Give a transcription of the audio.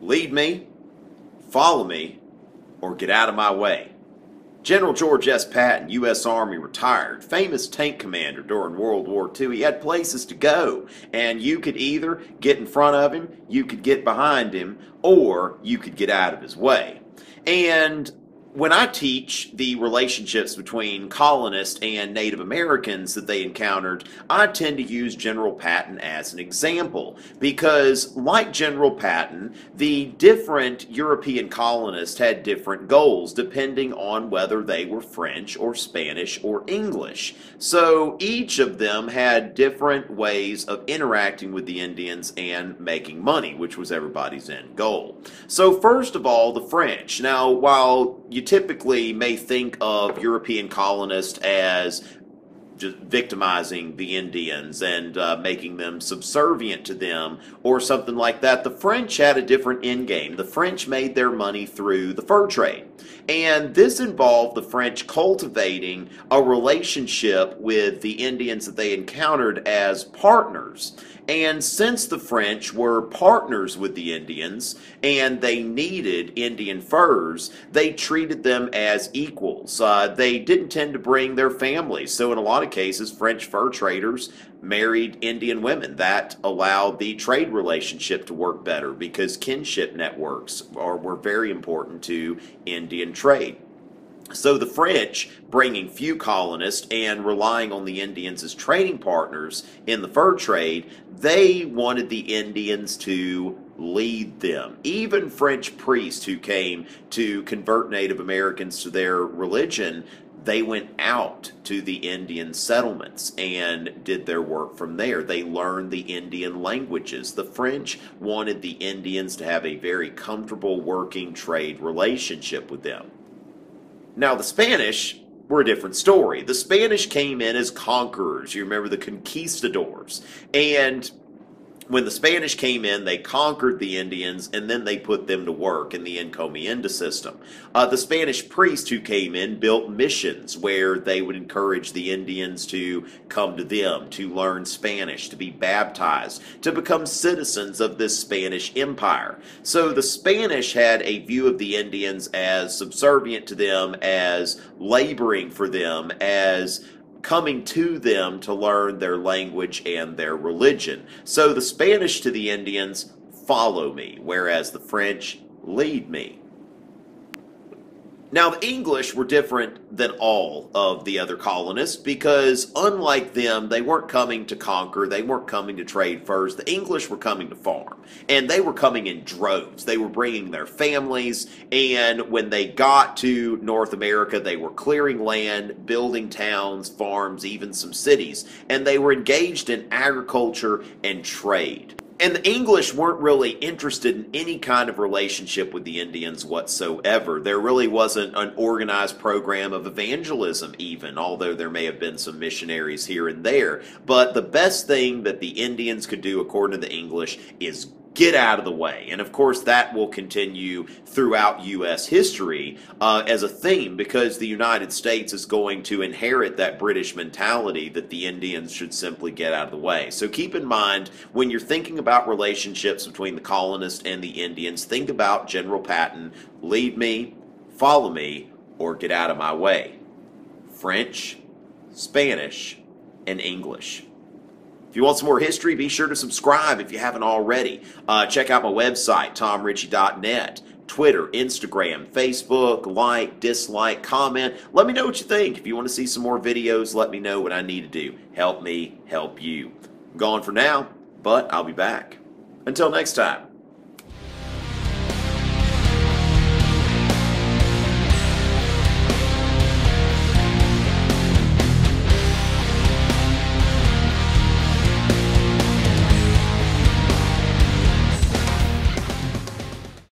Lead me, follow me, or get out of my way. General George S. Patton, U.S. Army, retired, famous tank commander during World War II. He had places to go, and you could either get in front of him, you could get behind him, or you could get out of his way. And when I teach the relationships between colonists and Native Americans that they encountered, I tend to use General Patton as an example because, like General Patton, the different European colonists had different goals depending on whether they were French or Spanish or English. So each of them had different ways of interacting with the Indians and making money, which was everybody's end goal. So first of all, the French. Now, while you typically may think of European colonists as just victimizing the Indians and making them subservient to them or something like that, the French had a different end game. The French made their money through the fur trade. And this involved the French cultivating a relationship with the Indians that they encountered as partners. And since the French were partners with the Indians and they needed Indian furs, they treated them as equals. They didn't tend to bring their families. So in a lot of cases, French fur traders married Indian women. That allowed the trade relationship to work better because kinship networks were very important to Indian trade. So the French, bringing few colonists and relying on the Indians as trading partners in the fur trade, they wanted the Indians to lead them. Even French priests who came to convert Native Americans to their religion, they went out to the Indian settlements and did their work from there. They learned the Indian languages. The French wanted the Indians to have a very comfortable working trade relationship with them. Now, the Spanish were a different story. The Spanish came in as conquerors. You remember the conquistadors. And when the Spanish came in, they conquered the Indians, and then they put them to work in the Encomienda System. The Spanish priests who came in built missions where they would encourage the Indians to come to them, to learn Spanish, to be baptized, to become citizens of this Spanish empire. So the Spanish had a view of the Indians as subservient to them, as laboring for them, as coming to them to learn their language and their religion. So the Spanish to the Indians, follow me, whereas the French, lead me. Now, the English were different than all of the other colonists because, unlike them, they weren't coming to conquer, they weren't coming to trade furs. The English were coming to farm, and they were coming in droves. They were bringing their families, and when they got to North America, they were clearing land, building towns, farms, even some cities, and they were engaged in agriculture and trade. And the English weren't really interested in any kind of relationship with the Indians whatsoever. There really wasn't an organized program of evangelism even, although there may have been some missionaries here and there. But the best thing that the Indians could do, according to the English, is get out of the way. And of course that will continue throughout U.S. history as a theme because the United States is going to inherit that British mentality that the Indians should simply get out of the way. So keep in mind when you're thinking about relationships between the colonists and the Indians, think about General Patton, lead me, follow me, or get out of my way. French, Spanish, and English. If you want some more history, be sure to subscribe if you haven't already. Check out my website, tomrichey.net, Twitter, Instagram, Facebook, like, dislike, comment. Let me know what you think. If you want to see some more videos, let me know what I need to do. Help me help you. I'm gone for now, but I'll be back. Until next time.